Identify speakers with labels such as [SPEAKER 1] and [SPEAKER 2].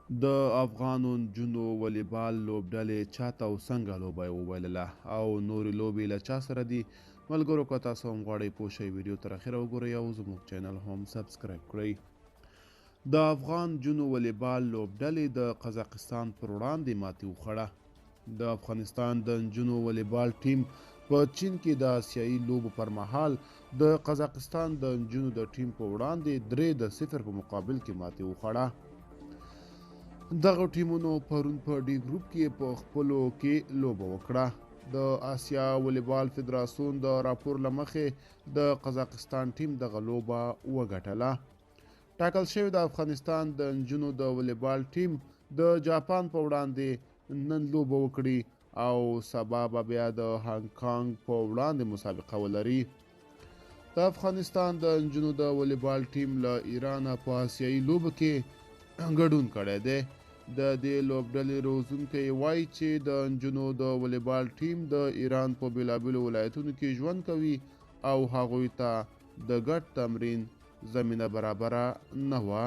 [SPEAKER 1] د افغانو نجونو والیبال لوبډلې چاته او څنګه لوبه یې وبایلله او نورې لوبې له چا سره دي؟ ملګرو که تاسو هم غواړئ پوه شئ ویډیو تر اخره وګورئ او زموږ چینل هم سبسکرایب کړئ. د افغان نجونو والیبال لوبډلې د قزاقستان پر وړاندې ماتې وخوړه. د افغانستان د نجونو والیبال ټیم په چین کې د آسیایي لوبو پر مهال د قزاقستان د نجونو د ټیم په وړاندې 3-0 په مقابل کې ماتې وخوړه. دغه ټیمونو پرون په ډي ګروپ کې په خپلو کې لوبه وکړه. د آسیا والیبال فدراسیون د راپور له مخې د قزاقستان ټیم دغه لوبه وګټله. ټاکل شوی د افغانستان د نجونو د والیبال ټیم د جاپان په وړاندې نن لوبه وکړي او سبا به بیا د هانګ کانګ په وړاندې مسابقه ولري. د افغانستان د نجونو د والیبال ټیم له ایران په آسیایي لوبه کې ګډون کړی دی. د دې لوبډلې روزونکی وایي چې د نجونو د والیبال ټیم د ایران په بیلابیلو ولایتونو کې ژوند کوي او هغوی ته د ګډ تمرین زمینه برابره نه وه.